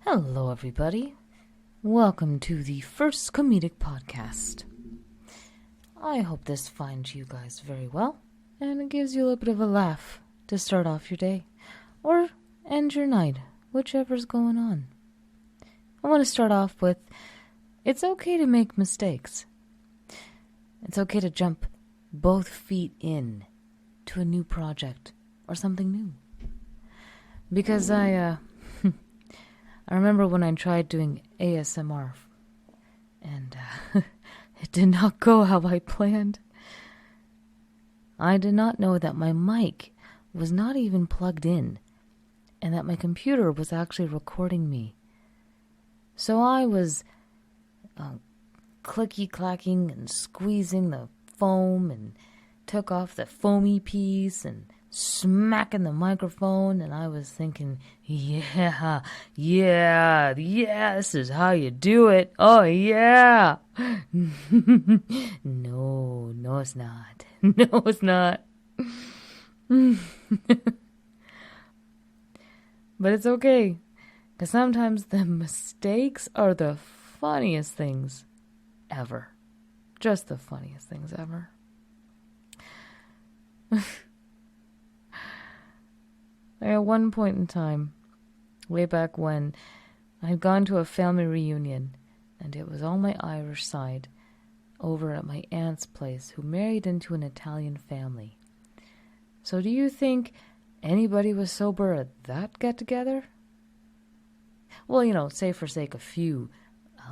Hello, everybody. Welcome to the first comedic podcast. I hope this finds you guys very well, and it gives you a little bit of a laugh to start off your day, or end your night, whichever's going on. I want to start off with, it's okay to make mistakes. It's okay to jump both feet in to a new project or something new. Because I remember when I tried doing ASMR, and it did not go how I planned. I did not know that my mic was not even plugged in, and that my computer was actually recording me. So I was clicky-clacking and squeezing the foam, and took off the foamy piece, and smacking the microphone, and I was thinking, yeah, this is how you do it. Oh, yeah. No, it's not. No, it's not. But it's okay, because sometimes the mistakes are the funniest things ever. Just the funniest things ever. At one point in time, way back when, I had gone to a family reunion, and it was on my Irish side, over at my aunt's place, who married into an Italian family. So do you think anybody was sober at that get-together? Well, say for sake a few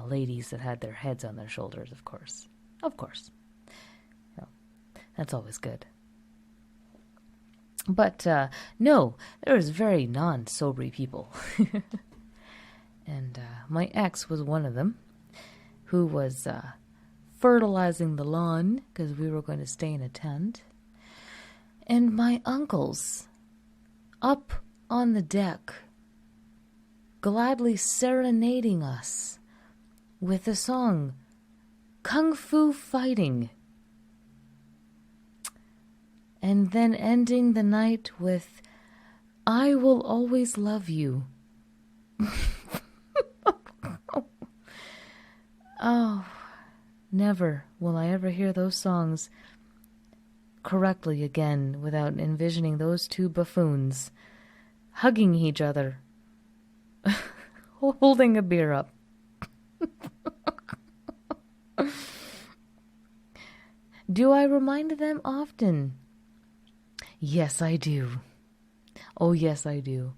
ladies that had their heads on their shoulders, of course. Of course. That's always good. But, no, there was very non-sobery people. And my ex was one of them, who was fertilizing the lawn, because we were going to stay in a tent. And my uncles, up on the deck, gladly serenading us with the song, Kung Fu Fighting. And then ending the night with, I Will Always Love You. Oh, never will I ever hear those songs correctly again without envisioning those two buffoons hugging each other, holding a beer up. Do I remind them often? Yes, I do. Oh, yes, I do.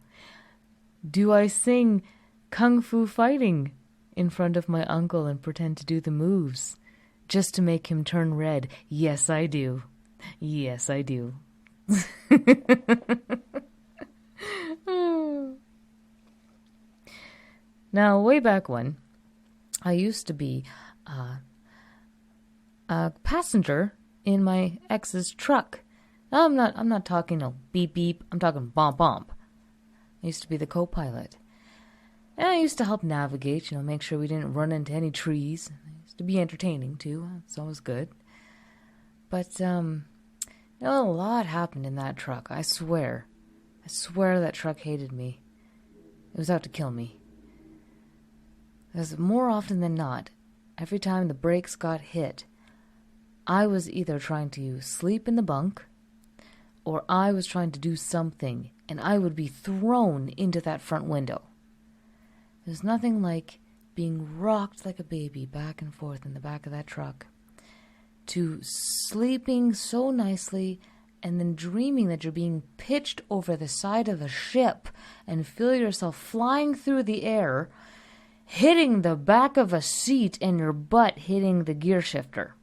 Do I sing Kung Fu Fighting in front of my uncle and pretend to do the moves just to make him turn red? Yes, I do. Yes, I do. Now, way back when, I used to be a passenger in my ex's truck. I'm not talking beep beep. I'm talking bump bump. I used to be the co-pilot. And I used to help navigate, make sure we didn't run into any trees. It used to be entertaining too. It's always good. But a lot happened in that truck. I swear that truck hated me. It was out to kill me. Because more often than not, every time the brakes got hit, I was either trying to sleep in the bunk, or I was trying to do something, and I would be thrown into that front window. There's nothing like being rocked like a baby back and forth in the back of that truck, to sleeping so nicely and then dreaming that you're being pitched over the side of a ship and feel yourself flying through the air, hitting the back of a seat and your butt hitting the gear shifter.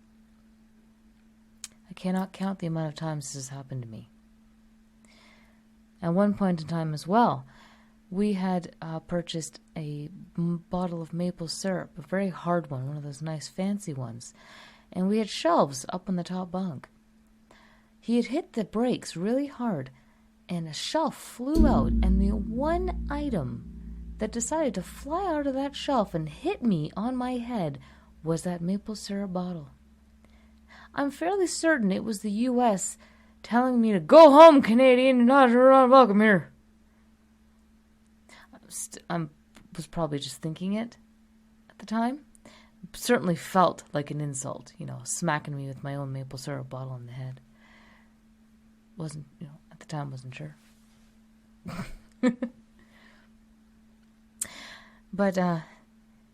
I cannot count the amount of times this has happened to me. At one point in time as well, we had purchased a bottle of maple syrup, a very hard one of those nice fancy ones, and we had shelves up on the top bunk. He had hit the brakes really hard, and a shelf flew out, and the one item that decided to fly out of that shelf and hit me on my head was that maple syrup bottle. I'm fairly certain it was the U.S. telling me to go home, Canadian, you're not welcome here. I'm was probably just thinking it at the time. It certainly felt like an insult, smacking me with my own maple syrup bottle on the head. Wasn't, at the time wasn't sure. But it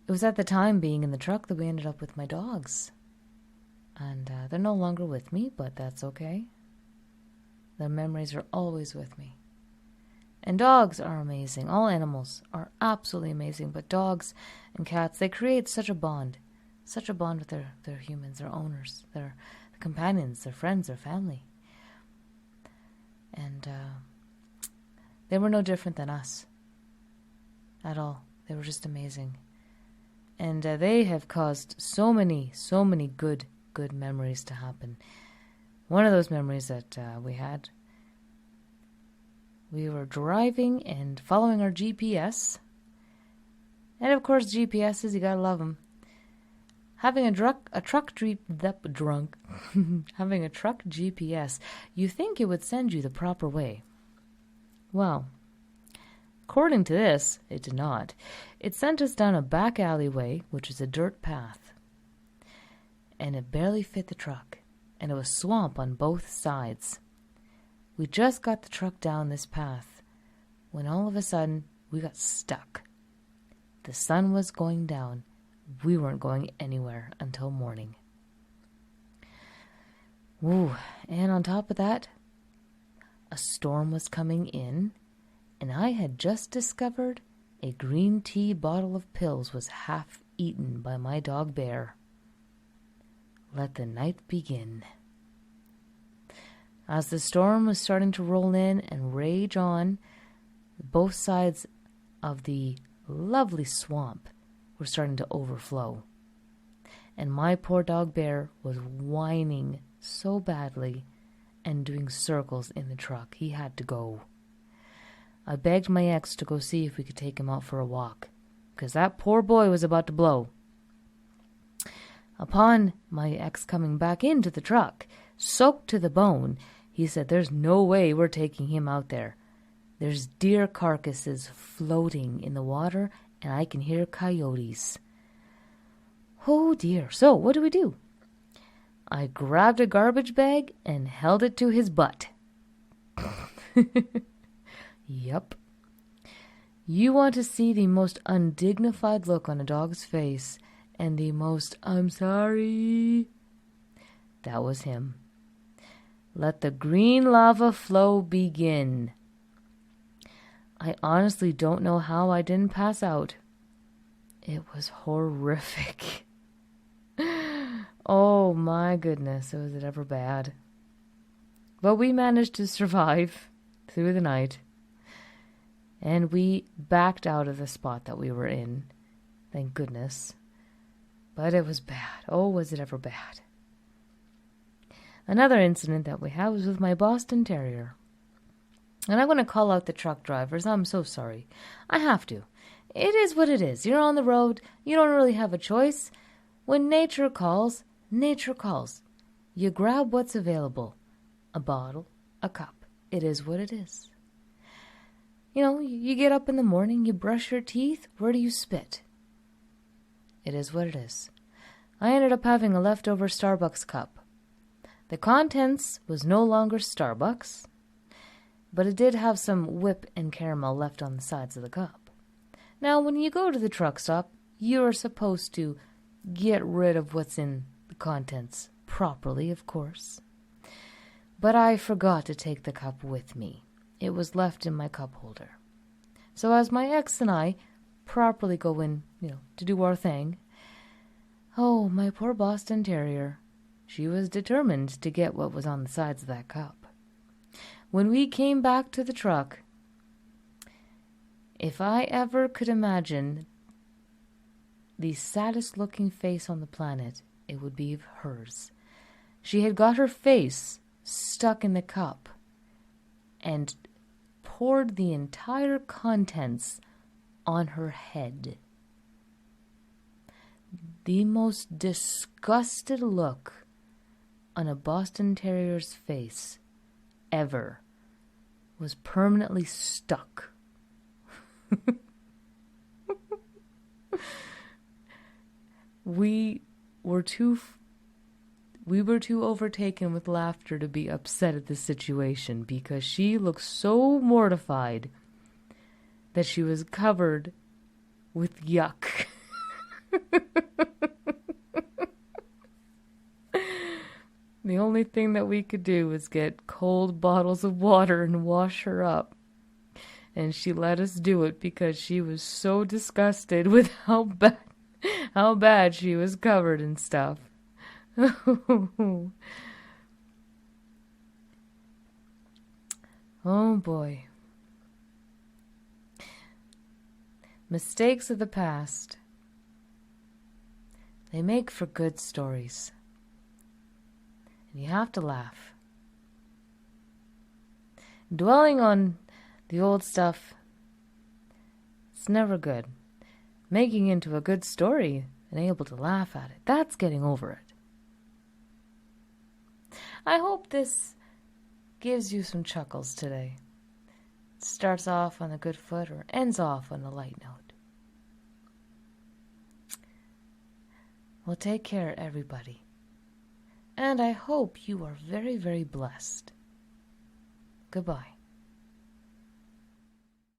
was at the time being in the truck that we ended up with my dogs. And they're no longer with me, but that's okay. Their memories are always with me. And dogs are amazing. All animals are absolutely amazing, but dogs and cats, they create such a bond with their humans, their owners, their companions, their friends, their family. And they were no different than us at all. They were just amazing. And they have caused so many good memories to happen. One of those memories that we were driving and following our GPS. And of course, GPSs, you gotta love them. Having having a truck GPS, you think it would send you the proper way. Well, according to this, it did not. It sent us down a back alleyway, which is a dirt path. And it barely fit the truck. And it was swamp on both sides. We just got the truck down this path when all of a sudden we got stuck. The sun was going down. We weren't going anywhere until morning. Ooh, and on top of that, a storm was coming in, and I had just discovered a green tea bottle of pills was half eaten by my dog Bear. Let the night begin. As the storm was starting to roll in and rage on, both sides of the lovely swamp were starting to overflow. And my poor dog Bear was whining so badly and doing circles in the truck. He had to go. I begged my ex to go see if we could take him out for a walk, because that poor boy was about to blow. Upon my ex coming back into the truck, soaked to the bone, he said, "There's no way we're taking him out there. There's deer carcasses floating in the water, and I can hear coyotes." Oh dear. So what do? I grabbed a garbage bag and held it to his butt. Yep. You want to see the most undignified look on a dog's face and the most "I'm sorry." That was him. Let the green lava flow begin. I honestly don't know how I didn't pass out. It was horrific. Oh my goodness, was it ever bad. But we managed to survive through the night. And we backed out of the spot that we were in. Thank goodness. But it was bad. Oh, was it ever bad. Another incident that we had was with my Boston Terrier. And I'm going to call out the truck drivers. I'm so sorry. I have to. It is what it is. You're on the road. You don't really have a choice. When nature calls, nature calls. You grab what's available. A bottle, a cup. It is what it is. You get up in the morning, you brush your teeth. Where do you spit? It is what it is. I ended up having a leftover Starbucks cup. The contents was no longer Starbucks, but it did have some whip and caramel left on the sides of the cup. Now, when you go to the truck stop, you are supposed to get rid of what's in the contents properly, of course. But I forgot to take the cup with me. It was left in my cup holder. So as my ex and I properly go in, to do our thing, oh, my poor Boston Terrier, she was determined to get what was on the sides of that cup. When we came back to the truck, if I ever could imagine the saddest looking face on the planet, it would be hers. She had got her face stuck in the cup and poured the entire contents on her head. The most disgusted look on a Boston Terrier's face ever was permanently stuck. we were too overtaken with laughter to be upset at the situation, because she looked so mortified that she was covered with yuck. The only thing that we could do was get cold bottles of water and wash her up. And she let us do it because she was so disgusted with how bad she was covered and stuff. Oh boy. Mistakes of the past. They make for good stories. And you have to laugh. Dwelling on the old stuff, it's never good. Making into a good story and able to laugh at it, that's getting over it. I hope this gives you some chuckles today. It starts off on a good foot or ends off on a light note. Well, take care, everybody. And I hope you are very, very blessed. Goodbye.